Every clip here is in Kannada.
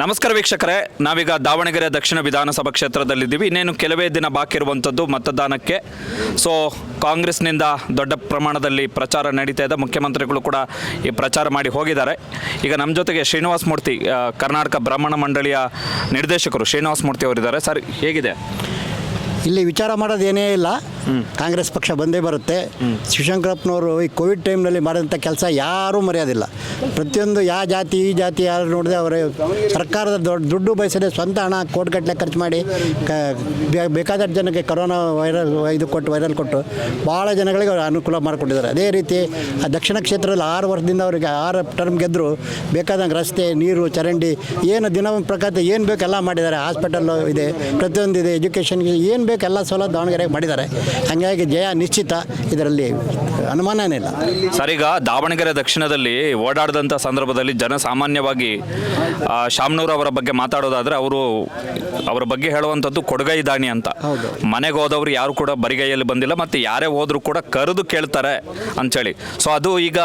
ನಮಸ್ಕಾರ ವೀಕ್ಷಕರೇ, ನಾವೀಗ ದಾವಣಗೆರೆ ದಕ್ಷಿಣ ವಿಧಾನಸಭಾ ಕ್ಷೇತ್ರದಲ್ಲಿದ್ದೀವಿ. ಇನ್ನೇನು ಕೆಲವೇ ದಿನ ಬಾಕಿ ಇರುವಂಥದ್ದು ಮತದಾನಕ್ಕೆ. ಸೊ ಕಾಂಗ್ರೆಸ್ನಿಂದ ದೊಡ್ಡ ಪ್ರಮಾಣದಲ್ಲಿ ಪ್ರಚಾರ ನಡೀತಾ ಇದೆ. ಮುಖ್ಯಮಂತ್ರಿಗಳು ಕೂಡ ಈ ಪ್ರಚಾರ ಮಾಡಿ ಹೋಗಿದ್ದಾರೆ. ಈಗ ನಮ್ಮ ಜೊತೆಗೆ ಶ್ರೀನಿವಾಸ ಮೂರ್ತಿ, ಕರ್ನಾಟಕ ಬ್ರಾಹ್ಮಣ ಮಂಡಳಿಯ ನಿರ್ದೇಶಕರು ಶ್ರೀನಿವಾಸ ಮೂರ್ತಿ ಅವರಿದ್ದಾರೆ. ಸರ್, ಹೇಗಿದೆ ಇಲ್ಲಿ ವಿಚಾರ ಮಾಡೋದೇನೇ ಇಲ್ಲ. ಕಾಂಗ್ರೆಸ್ ಪಕ್ಷ ಬಂದೇ ಬರುತ್ತೆ. ಶಿವಶಂಕರಪ್ಪನವರು ಈ ಕೋವಿಡ್ ಟೈಮ್ನಲ್ಲಿ ಮಾಡಿದಂಥ ಕೆಲಸ ಯಾರೂ ಮರೆಯೋದಿಲ್ಲ. ಪ್ರತಿಯೊಂದು ಯಾವ ಜಾತಿ ಈ ಜಾತಿ ಯಾರು ನೋಡಿದೆ ಅವರೇ ಸರ್ಕಾರದ ದುಡ್ಡು ಬಯಸದೆ ಸ್ವಂತ ಹಣ ಕೋಟಿಗಟ್ಟಲೆ ಖರ್ಚು ಮಾಡಿ ಬೇಕಾದಷ್ಟು ಜನಕ್ಕೆ ಕೊರೋನಾ ವೈರಲ್ ಕೊಟ್ಟು ಭಾಳ ಜನಗಳಿಗೆ ಅವ್ರು ಅನುಕೂಲ ಮಾಡಿಕೊಟ್ಟಿದ್ದಾರೆ. ಅದೇ ರೀತಿ ಆ ದಕ್ಷಿಣ ಕ್ಷೇತ್ರದಲ್ಲಿ 6 ವರ್ಷದಿಂದ ಅವರಿಗೆ 6 ಟರ್ಮ್ ಗೆದ್ದರು. ಬೇಕಾದಂಗೆ ರಸ್ತೆ, ನೀರು, ಚರಂಡಿ ಏನು ದಿನ ಪ್ರಕಾರ ಏನು ಬೇಕೆಲ್ಲ ಮಾಡಿದ್ದಾರೆ. ಹಾಸ್ಪಿಟಲ್ಲು ಇದೆ, ಪ್ರತಿಯೊಂದು ಇದೆ, ಎಜುಕೇಷನ್ಗೆ ಏನು ಬೇಕು ಎಲ್ಲ ಸೌಲಭ್ಯ ದಾವಣಗೆರೆಗೆ ಮಾಡಿದ್ದಾರೆ. ಹಾಗಾಗಿ ಜಯ ನಿಶ್ಚಿತ, ಇದರಲ್ಲಿ ಅನುಮಾನನೇ ಇಲ್ಲ. ಸರ್, ಈಗ ದಾವಣಗೆರೆ ದಕ್ಷಿಣದಲ್ಲಿ ಓಡಾಡಿದಂಥ ಸಂದರ್ಭದಲ್ಲಿ ಜನಸಾಮಾನ್ಯವಾಗಿ ಶಾಮನೂರ್ ಅವರ ಬಗ್ಗೆ ಮಾತಾಡೋದಾದರೆ ಅವರ ಬಗ್ಗೆ ಹೇಳುವಂಥದ್ದು ಕೊಡುಗೈ ದಾನಿ ಅಂತ. ಮನೆಗೆ ಹೋದವರು ಯಾರು ಕೂಡ ಬರಿಗೈಯಲ್ಲಿ ಬಂದಿಲ್ಲ, ಮತ್ತು ಯಾರೇ ಹೋದರೂ ಕೂಡ ಕರೆದು ಕೇಳ್ತಾರೆ ಅಂಥೇಳಿ. ಸೊ ಅದು ಈಗ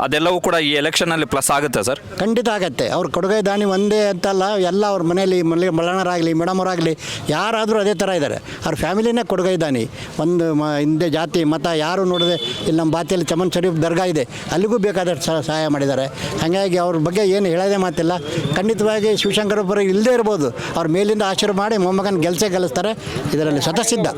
ಅದೆಲ್ಲವೂ ಕೂಡ ಈ ಎಲೆಕ್ಷನಲ್ಲಿ ಪ್ಲಸ್ ಆಗುತ್ತೆ ಸರ್? ಖಂಡಿತ ಆಗತ್ತೆ. ಅವ್ರ ಕೊಡುಗೈ ದಾನಿ ಒಂದೇ ಅಂತಲ್ಲ, ಎಲ್ಲ ಅವ್ರ ಮನೆಯಲ್ಲಿ ಮಲ್ಲಣ್ಣರಾಗಲಿ ಮೇಡಮ್ ಅವರಾಗಲಿ ಯಾರಾದರೂ ಅದೇ ಥರ ಇದ್ದಾರೆ. ಅವ್ರ ಫ್ಯಾಮಿಲಿನೇ ಕೊಡುಗೈ ದಾನಿ. ಒಂದು ಹಿಂದೆ ಜಾತಿ ಮತ ಯಾರು ನೋಡಿದೆ, ಇಲ್ಲಿ ನಮ್ಮ ಬಾತಿಯಲ್ಲಿ ಚಮನ್ ಶರೀಫ್ ದರ್ಗಾ ಇದೆ, ಅಲ್ಲಿಗೂ ಬೇಕಾದಷ್ಟು ಸಹಾಯ ಮಾಡಿದ್ದಾರೆ. ಹಾಗಾಗಿ ಅವ್ರ ಬಗ್ಗೆ ಏನು ಹೇಳೋದೇ ಮಾತಿಲ್ಲ. ಖಂಡಿತವಾಗಿ ಶಿವಶಂಕರಪ್ಪರು ಇಲ್ಲದೇ ಇರ್ಬೋದು, ಅವ್ರ ಮೇಲಿಂದ ಆಶೀರ್ವಾದ ಮಾಡಿ ಮೊಮ್ಮಗನ ಗೆಲ್ಲಿಸ್ತಾರೆ. ಇದರಲ್ಲಿ ಸ್ವತಃಸಿದ್ಧ.